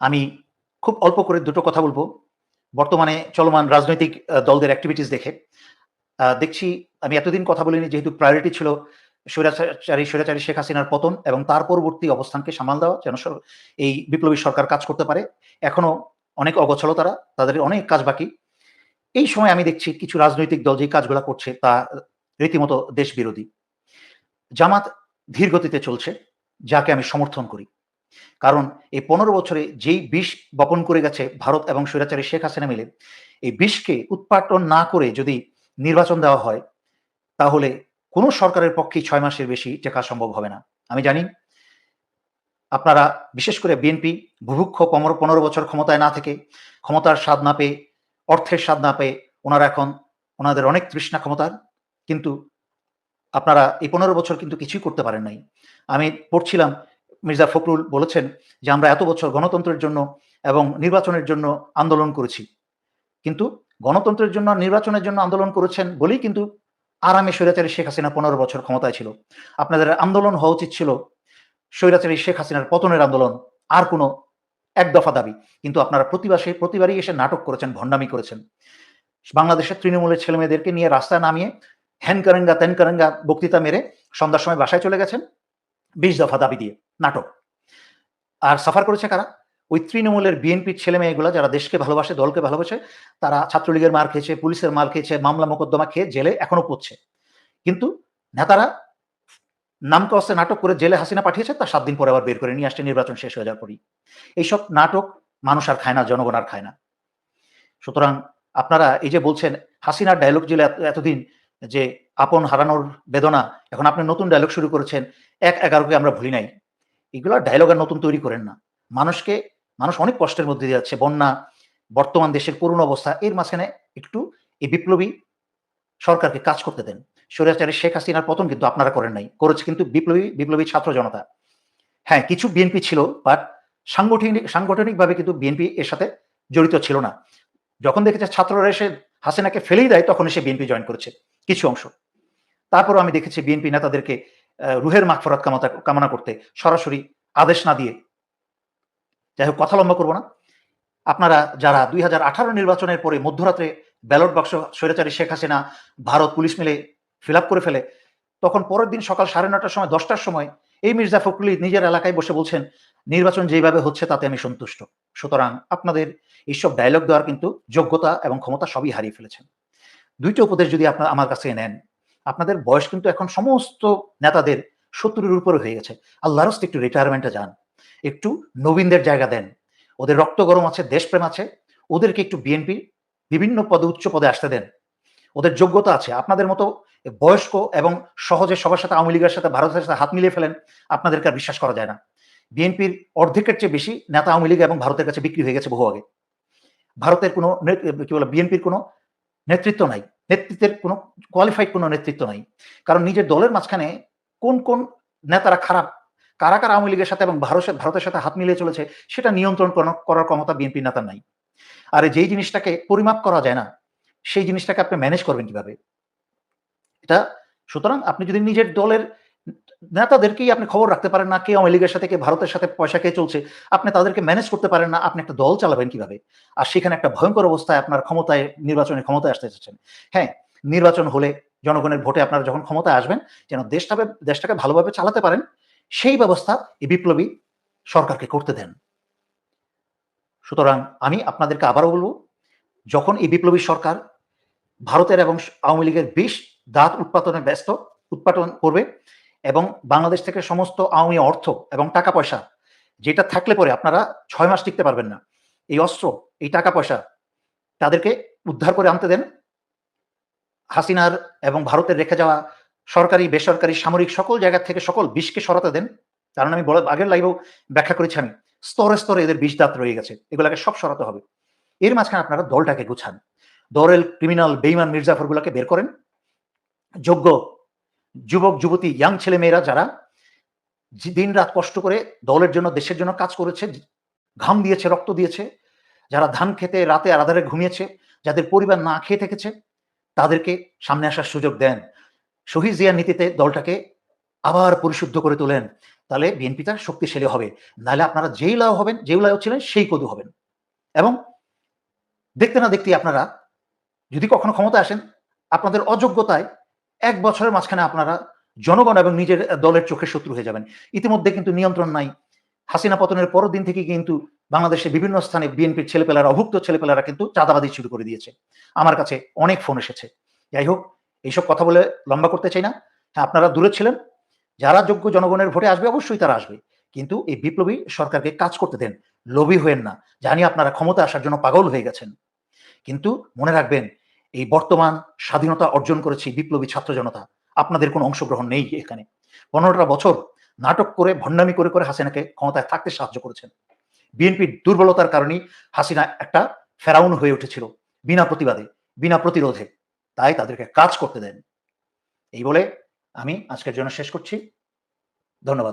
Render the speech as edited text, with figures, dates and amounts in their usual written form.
আমি খুব অল্প করে দুটো কথা বলবো। বর্তমানে চলমান রাজনৈতিক দলদের অ্যাক্টিভিটিস দেখে দেখছি আমি এতদিন কথা বলিনি যেহেতু প্রায়োরিটি ছিল স্বৈরাচারী শেখ হাসিনার পতন এবং তার পরবর্তী অবস্থানকে সামাল দেওয়া যেন এই বিপ্লবী সরকার কাজ করতে পারে। এখনো অনেক অগোছালো তারা, তাদের অনেক কাজ বাকি। এই সময় আমি দেখছি কিছু রাজনৈতিক দল যে কাজগুলা করছে তা রীতিমতো দেশ বিরোধী। জামাত ধীর গতিতে চলছে, যাকে আমি সমর্থন করি। কারণ এই ১৫ বছরে যেই বিষ বপন করে গেছে ভারত এবং স্বৈরাচারী শেখ হাসিনা মিলে, এই বিষকে উৎপাটন না করে যদি নির্বাচন দেওয়া হয়, তাহলে কোনো সরকারের পক্ষেই ৬ মাসের বেশি টেকা সম্ভব হবে না। আমি জানি আপনারা বিশেষ করে বিএনপি বুভুক্ষ ১৫ বছর ক্ষমতায় না থেকে, ক্ষমতার স্বাদ না পেয়ে, অর্থের স্বাদ না পেয়ে ওনারা এখন ওনাদের অনেক তৃষ্ণা ক্ষমতার। কিন্তু আপনারা এই ১৫ বছর কিন্তু কিছুই করতে পারেন নাই। আমি পড়ছিলাম মির্জা ফখরুল বলেছেন যে, "আমরা এত বছর গণতন্ত্রের জন্য এবং নির্বাচনের জন্য আন্দোলন করেছি।" কিন্তু গণতন্ত্রের জন্য, নির্বাচনের জন্য আন্দোলন করেছেন বলেই কিন্তু আরামে স্বৈরাচারী শেখ হাসিনা ১৫ বছর ক্ষমতায় ছিল। আপনাদের আন্দোলন হওয়া উচিত ছিল স্বৈরাচারী শেখ হাসিনার পতনের আন্দোলন, আর কোনো এক দফা দাবি। কিন্তু আপনারা প্রতিবারই এসে নাটক করেছেন, ভণ্ডামি করেছেন। বাংলাদেশের তৃণমূলের ছেলেমেয়েদেরকে নিয়ে রাস্তায় নামিয়ে হ্যান কারেঙ্গা, ত্যান কারেঙ্গা বক্তৃতা মেরে সন্ধ্যার সময় বাসায় চলে গেছেন ২০ দফা দাবি দিয়ে, নাটক। আর সাফার করেছে কারা? ওই তৃণমূলের বিএনপির ছেলেমেয়েগুলা যারা দেশকে ভালোবাসে, দলকে ভালোবাসে, তারা ছাত্রলীগের মার খেয়েছে, পুলিশের মার খেয়েছে, মামলা মোকদ্দমা খেয়ে জেলে এখনো পড়ছে। কিন্তু নেতারা নামকে অস্ত্রে নাটক করে জেলে হাসিনা পাঠিয়েছে, তার ৭ দিন পরে আবার বের করে নিয়ে আসছে নির্বাচন শেষ হয়ে যাওয়ার পরই। এইসব নাটক মানুষ আর খায় না, জনগণ আর খায় না। সুতরাং আপনারা এই যে বলছেন হাসিনার ডায়লগ ছিল এতদিন যে আপন হারানোর বেদনা, এখন আপনি নতুন ডায়লগ শুরু করেছেন, ১/১১কে আমরা ভুলি নাই। এগুলো ডায়লগ আর নতুন তৈরি করেন না। মানুষ অনেক কষ্টের মধ্যে দিয়ে যাচ্ছে। বন্যা, বর্তমান দেশের করুণ অবস্থা, এর মাঝখানে একটু এই বিপ্লবী সরকারকে কাজ করতে দেন। স্বৈরাচারী শেখ হাসিনার পতন কিন্তু আপনারা করেন নাই। করেছে কিন্তু বিপ্লবী ছাত্র জনতা। হ্যাঁ, কিছু বিএনপি ছিল, বাট সাংগঠনিকভাবে কিন্তু বিএনপি এর সাথে জড়িত ছিল না। যখন দেখেছে ছাত্ররা এসে হাসিনাকে ফেলেই দেয়, তখন এসে বিএনপি জয়েন করেছে কিছু অংশ। তারপরও আমি দেখেছি বিএনপি নেতাদেরকে রুহের মাগফিরাত কামনা করতে সরাসরি আদেশ না দিয়ে। যাই হোক, কথা লম্বা করব না। আপনারা যারা ২০১৮ নির্বাচনের পরে মধ্যরাত্রে ব্যালট বাক্স স্বৈরাচারী শেখ হাসিনা, ভারত, পুলিশ মিলে ফিল আপ করে ফেলে, তখন পরের দিন সকাল ৯:৩০ সময়, ১০টার সময় এই মির্জা ফখরুল নিজের এলাকায় বসে বলছেন, নির্বাচন যেভাবে হচ্ছে তাতে আমি সন্তুষ্ট। সুতরাং আপনাদের এইসব ডায়লগ দেওয়ার কিন্তু যোগ্যতা এবং ক্ষমতা সবই হারিয়ে ফেলেছেন। ২ টা উপদেশ যদি আমার কাছ থেকে নেন, আপনাদের বয়স কিন্তু এখন সমস্ত নেতাদের ৭০-এর উপরে হয়ে গেছে। আল্লাহর হস্তে একটু রিটায়ারমেন্টে যান। একটু নবীনদের জায়গা দেন। ওদের রক্ত গরম আছে, দেশপ্রেম আছে। ওদেরকে একটু বিএনপি বিভিন্ন পদে, উচ্চ পদে আসতে দেন। ওদের যোগ্যতা আছে। আপনাদের মতো বয়স্ক এবং সহজে সবার সাথে, আওয়ামী লীগের সাথে, ভারতের সাথে হাত মিলিয়ে ফেলেন, আপনাদেরকে আর বিশ্বাস করা যায় না। বিএনপির অর্ধেকের চেয়ে বেশি নেতা আওয়ামী লীগ এবং ভারতের কাছে বিক্রি হয়ে গেছে বহু আগে। ভারতের কোনো কি বলে, বিএনপির কোনো নেতৃত্ব নাই। নেতৃত্বের কোনো কোয়ালিফাইড কোনো নেতৃত্ব নাই। কারণ নিজের দলের মাঝখানে কোন নেতারা খারাপ, কারা আওয়ামী লীগের সাথে এবং ভারতের সাথে হাত মিলিয়ে চলেছে, সেটা নিয়ন্ত্রণ করার ক্ষমতা বিএনপির নেতার নাই। আর যেই জিনিসটাকে পরিমাপ করা যায় না, সেই জিনিসটাকে আপনি ম্যানেজ করবেন কিভাবে? এটা সুতরাং আপনি যদি নিজের দলের নেতাদেরকেই আপনি খবর রাখতে পারেন না, কে আওয়ামী লীগের সাথে, কে ভারতের সাথে পয়সা খেয়ে চলছে, আপনি তাদেরকে ম্যানেজ করতে পারেন না, আপনি একটা দল চালাবেন কিভাবে? আর সেখানে একটা ভয়ঙ্কর অবস্থায় আপনার নির্বাচনের ক্ষমতায় আসতে চাচ্ছেন। হ্যাঁ, নির্বাচন হলে জনগণের ভোটে আপনারা যখন ক্ষমতায় আসবেন, যেন দেশটাকে ভালোভাবে চালাতে পারেন, সেই ব্যবস্থা এই বিপ্লবী সরকারকে করতে দেন। সুতরাং আমি আপনাদেরকে আবারও বলব, যখন এই বিপ্লবী সরকার ভারতের এবং আওয়ামী লীগের বিষ দাঁত উৎপাটন করবে এবং বাংলাদেশ থেকে সমস্ত আওয়ামী অর্থ এবং টাকা পয়সা, যেটা থাকলে পরে আপনারা ৬ মাস টিকতে পারবেন না। এই অস্ত্র, এই টাকা পয়সা তাদেরকে উদ্ধার করে আনতে দেন। হাসিনার এবং ভারতের রেখে যাওয়া সরকারি, বেসরকারি, সামরিক সকল জায়গা থেকে সকল বিষকে সরাতে দেন। কারণ আমি আগের লাইভেও ব্যাখ্যা করেছি আমি, স্তরে এদের বিষ দাঁত রয়ে গেছে। এগুলাকে সব সরাতে হবে। এর মাঝখানে আপনারা দলটাকে গুছান। দলের ক্রিমিনাল, বেঈমান মির্জাফরগুলোকে বের করেন। যোগ্য যুবক, যুবতী, ইয়াং ছেলেমেয়েরা যারা দিন-রাত কষ্ট করে দলের জন্য, দেশের জন্য কাজ করেছে, ঘাম দিয়েছে, রক্ত দিয়েছে, যারা ধান খেতে রাতে আর আঁধারে ঘুমিয়েছে, যাদের পরিবার না খেয়ে থেকেছে, তাদেরকে সামনে আসার সুযোগ দেন। শহীদ জিয়ার নীতিতে দলটাকে আবার পরিশুদ্ধ করে তোলেন। তাহলে বিএনপিটা শক্তিশালী হবে। নাহলে আপনারা যেই লাউ হবেন, যেই লাউ ছিলেন সেই কদু হবেন। এবং দেখতে না দেখতেই আপনারা যদি কখনো ক্ষমতায় আসেন, আপনাদের অযোগ্যতায় ১ বছরের মাঝখানে আপনারা জনগণ এবং নিজের দলের চোখের শত্রু হয়ে যাবেন। ইতিমধ্যে কিন্তু নিয়ন্ত্রণ নাই। হাসিনা পতনের পরের দিন থেকে কিন্তু বাংলাদেশের বিভিন্ন স্থানে বিএনপির ছেলেপেলারা, অভুক্ত ছেলেপেলারা কিন্তু চাঁদাবাজি শুরু করে দিয়েছে। আমার কাছে অনেক ফোন এসেছে। যাই হোক, এইসব কথা বলে লম্বা করতে চাই না। হ্যাঁ, আপনারা দূরে ছিলেন। যারা যোগ্য জনগণের ভোটে আসবে অবশ্যই তারা আসবে। কিন্তু এই বিপ্লবী সরকারকে কাজ করতে দেন। লোভী হয়েন না। জানি আপনারা ক্ষমতায় আসার জন্য পাগল হয়ে গেছেন। কিন্তু মনে রাখবেন, এই বর্তমান স্বাধীনতা অর্জন করেছে বিপ্লবী ছাত্র জনতা। আপনাদের কোনো অংশগ্রহণ নেই এখানে। ১৫টা বছর নাটক করে, ভণ্ডামি করে, করে হাসিনাকে ক্ষমতায় থাকতে সাহায্য করেছেন। বিএনপির দুর্বলতার কারণেই হাসিনা একটা ফেরাউন হয়ে উঠেছিল, বিনা প্রতিবাদে, বিনা প্রতিরোধে। তাই তাদেরকে কাজ করতে দেন। এই বলে আমি আজকের জন্য শেষ করছি। ধন্যবাদ।